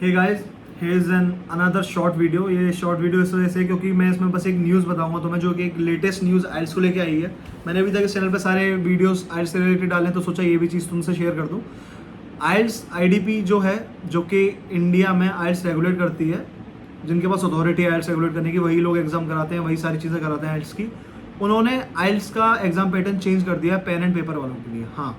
Hey guys, here an another short video. ये short video इस वजह से क्योंकि मैं इसमें बस एक न्यूज़ बताऊंगा तुम्हें, जो कि एक लेटेस्ट न्यूज़ आइल्स को लेके आई है। मैंने अभी तक इस चैनल पे सारे वीडियोस आइल्स से रिलेटेड डाले हैं, तो सोचा ये भी चीज़ तुमसे शेयर कर दूं। आइल्स आईडीपी जो है, जो कि इंडिया में आइल्स रेगुलेट करती है, जिनके पास अथॉरिटी है आइल्स रेगुलेट करने की, वही लोग एग्जाम कराते हैं, वही सारी चीज़ें कराते हैं आइल्स की। उन्होंने आइल्स का एग्जाम पैटर्न चेंज कर दिया पेन एंड पेपर वालों के लिए। हाँ,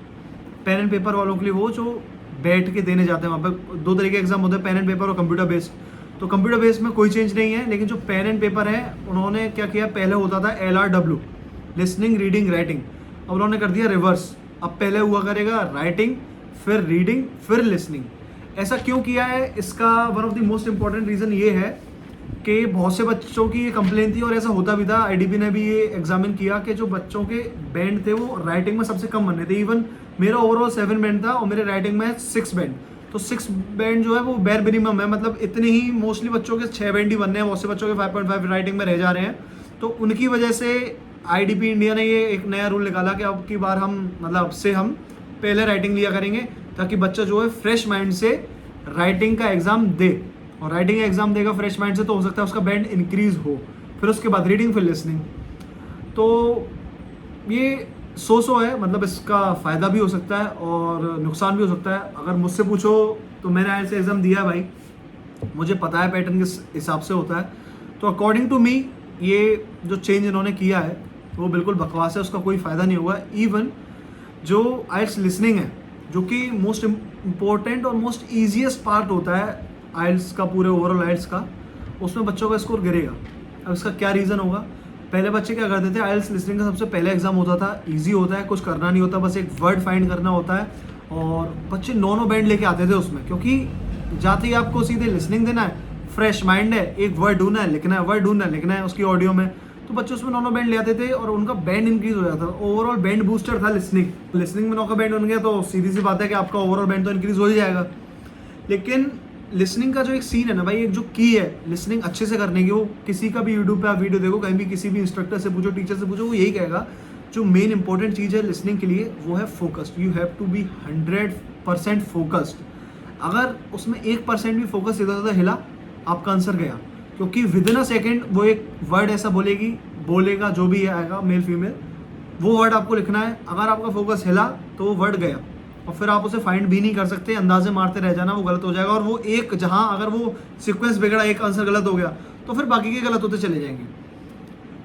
पेन एंड पेपर वालों के लिए, वो जो बैठ के देने जाते हैं वहाँ पे। दो तरीके के एग्जाम होते हैं, पेन एंड पेपर और कंप्यूटर बेस्ड। तो कंप्यूटर बेस्ड में कोई चेंज नहीं है, लेकिन जो पेन एंड पेपर है, उन्होंने क्या किया, पहले होता था LRW, लिसनिंग रीडिंग राइटिंग, अब उन्होंने कर दिया रिवर्स। अब पहले हुआ करेगा राइटिंग, फिर रीडिंग, फिर लिसनिंग। ऐसा क्यों किया है, इसका one of the most important reason ये है कि बहुत से बच्चों की ये कंप्लेन थी, और ऐसा होता भी था। आईडीपी ने भी ये एग्जामिन किया कि जो बच्चों के बैंड थे वो राइटिंग में सबसे कम बनने थे। इवन मेरा ओवरऑल 7 बैंड था और मेरे राइटिंग में 6 बैंड। तो 6 बैंड जो है वो बेर मिनिमम है, मतलब इतने ही मोस्टली बच्चों के 6 बैंड ही बनने हैं, बहुत से बच्चों के 5.5 राइटिंग में रह जा रहे हैं। तो उनकी वजह से आईडीपी इंडिया ने ये एक नया रूल निकाला कि अब की बार हम, मतलब अब से हम पहले राइटिंग लिया करेंगे, ताकि बच्चा जो है फ्रेश माइंड से राइटिंग का एग्जाम दे। और राइटिंग का एग्जाम देगा फ्रेश माइंड से, तो हो सकता है उसका बैंड इंक्रीज हो। फिर उसके बाद रीडिंग, फिर लिसनिंग। तो ये सो है, मतलब इसका फ़ायदा भी हो सकता है और नुकसान भी हो सकता है। अगर मुझसे पूछो तो मैंने ऐसे एग्ज़ाम दिया है भाई, मुझे पता है पैटर्न किस हिसाब से होता है। तो अकॉर्डिंग टू मी ये जो चेंज इन्होंने किया है वो बिल्कुल बकवास है, उसका कोई फ़ायदा नहीं होगा। इवन जो आइल्स लिसनिंग है, जो कि मोस्ट इम्पोर्टेंट और मोस्ट ईजीएस्ट पार्ट होता है आइल्स का, पूरे ओवरऑल आइल्स का, उसमें बच्चों का स्कोर गिरेगा। अब इसका क्या रीज़न होगा? पहले बच्चे क्या करते थे, आइल्स लिसनिंग का सबसे पहले एग्जाम होता था, इजी होता है, कुछ करना नहीं होता, बस एक वर्ड फाइंड करना होता है, और बच्चे नौ बैंड लेके आते थे उसमें, क्योंकि जाते ही आपको सीधे लिसनिंग देना है, फ्रेश माइंड है, एक वर्ड ढूंढना है, लिखना है, वर्ड ढूंढना है, लिखना है उसकी ऑडियो में। तो बच्चे उसमें 9 बैंड ले आते थे और उनका बैंड इंक्रीज हो जाता था। ओवरऑल बैंड बूस्टर था लिसनिंग में 9 का बैंड बन गया, तो सीधी सी बात है कि आपका ओवरऑल बैंड तो इंक्रीज हो ही जाएगा। लेकिन लिसनिंग का जो एक सीन है ना भाई, एक जो की है लिसनिंग अच्छे से करने की, वो किसी का भी यूट्यूब पे आप वीडियो देखो, कहीं भी किसी भी इंस्ट्रक्टर से पूछो, टीचर से पूछो, वो यही कहेगा जो मेन इंपॉर्टेंट चीज़ है लिसनिंग के लिए, वो है focused. You have to be 100% focused. अगर उसमें 1% भी फोकस इधर उधर हिला, आपका आंसर गया। क्योंकि विद इन अ सेकेंड वो एक वर्ड ऐसा बोलेगा, जो भी आएगा मेल फीमेल, वो वर्ड आपको लिखना है। अगर आपका फोकस हिला तो वो वर्ड गया, और फिर आप उसे फाइंड भी नहीं कर सकते, अंदाजे मारते रह जाना, वो गलत हो जाएगा। और वो एक, जहां अगर वो सीक्वेंस बिगड़ा, एक आंसर गलत हो गया, तो फिर बाकी के गलत होते चले जाएंगे।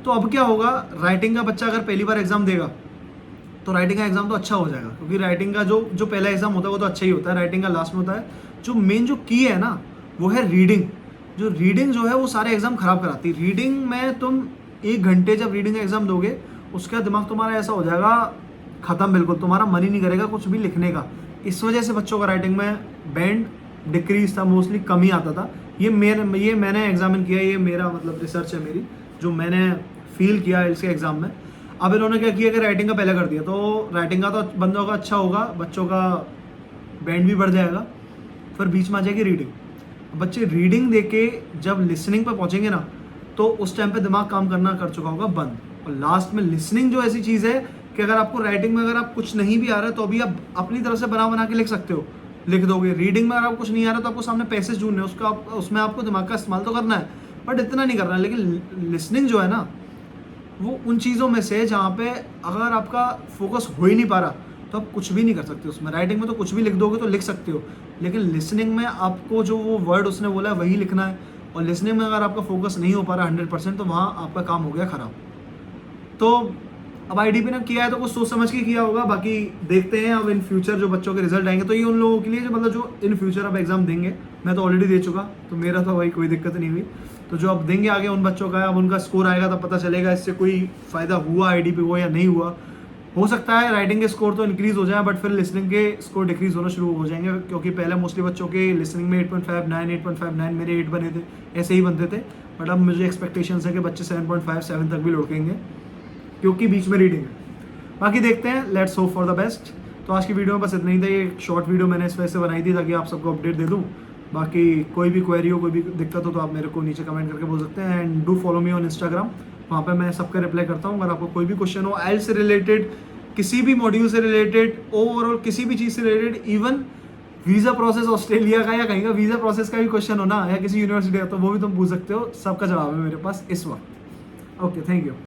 तो अब क्या होगा, राइटिंग का बच्चा अगर पहली बार एग्जाम देगा तो राइटिंग का एग्जाम तो अच्छा हो जाएगा, क्योंकि राइटिंग का जो पहला एग्जाम होता है वो तो अच्छा ही होता है, राइटिंग का लास्ट में होता है। जो मेन जो की है ना, वो है रीडिंग। जो रीडिंग जो है वो सारे एग्जाम खराब कराती है। रीडिंग में तुम 1 घंटे जब रीडिंग का एग्जाम दोगे, उसका दिमाग तुम्हारा ऐसा हो जाएगा खत्म, बिल्कुल तुम्हारा मन ही नहीं करेगा कुछ भी लिखने का। इस वजह से बच्चों का राइटिंग में बैंड डिक्रीज था, मोस्टली कम ही आता था। ये मैंने एग्जामिन किया, ये मेरा मतलब रिसर्च है मेरी, जो मैंने फील किया इसके एग्जाम में। अब इन्होंने क्या किया कि राइटिंग का पहले कर दिया, तो राइटिंग का तो बंदों का अच्छा होगा, बच्चों का बैंड भी बढ़ जाएगा। फिर बीच में आ जाएगी रीडिंग। बच्चे रीडिंग देके जब लिसनिंग पर पहुंचेंगे ना, तो उस टाइम पे दिमाग काम करना कर चुका होगा बंद। और लास्ट में लिसनिंग जो ऐसी चीज़ है कि अगर आपको राइटिंग में अगर आप कुछ नहीं भी आ रहा है, तो भी आप अपनी तरफ से बना के लिख सकते हो, लिख दोगे। रीडिंग में अगर आपको कुछ नहीं आ रहा, तो आपको सामने पैसेज ढूंढने हैं, उसमें आपको दिमाग का इस्तेमाल तो करना है, बट इतना नहीं करना है। लेकिन लिसनिंग जो है ना, वो उन चीज़ों में से जहाँ पे अगर आपका फोकस हो ही नहीं पा रहा, तो आप कुछ भी नहीं कर सकते उसमें। राइटिंग में तो कुछ भी लिख दोगे तो लिख सकते हो, लेकिन लिसनिंग में आपको जो वो वर्ड उसने बोला है वही लिखना है। और लिसनिंग में अगर आपका फोकस नहीं हो पा रहा 100%, तो वहाँ आपका काम हो गया ख़राब। तो अब आईडीपी ने किया है तो कुछ सोच समझ के किया होगा, बाकी देखते हैं अब इन फ्यूचर जो बच्चों के रिजल्ट आएंगे, तो ये उन लोगों के लिए जो मतलब जो इन फ्यूचर अब एग्जाम देंगे। मैं तो ऑलरेडी दे चुका, तो मेरा तो भाई कोई दिक्कत नहीं हुई। तो जो अब देंगे आगे उन बच्चों का, अब उनका स्कोर आएगा तब पता चलेगा इससे कोई फ़ायदा हुआ आईडीपी को या नहीं हुआ। हो सकता है राइटिंग के स्कोर तो इंक्रीज हो जाए, बट फिर लिसनिंग के स्कोर डिक्रीज होना शुरू हो जाएंगे, क्योंकि पहले मोस्टली बच्चों के लिसनिंग में 8.59, 8.59, मेरे 8 बने थे, ऐसे ही बनते थे। बट अब मुझे एक्सपेक्टेशन है कि बच्चे 7.5, 7 तक भी लुढ़केंगे, क्योंकि बीच में रीडिंग है। बाकी देखते हैं, let's hope for the best. तो आज की वीडियो में बस इतना ही था। ये शॉर्ट वीडियो मैंने इस वजह से बनाई थी ताकि आप सबको अपडेट दे दूँ। बाकी कोई भी क्वेरी हो, कोई भी दिक्कत हो, तो आप मेरे को नीचे कमेंट करके बोल सकते हैं। And do follow me on Instagram, वहाँ पे मैं सबका रिप्लाई करता हूँ। अगर आपको कोई भी क्वेश्चन हो आइल्स से रिलेटेड, किसी भी मॉड्यूल से रिलेटेड, ओवरऑल किसी भी चीज़ से related, even visa process Australia का या कहीं का वीज़ा प्रोसेस का भी क्वेश्चन हो ना, या किसी यूनिवर्सिटी का, तो वो भी तुम पूछ सकते हो, सबका जवाब है मेरे पास इस वक्त। Okay, thank you.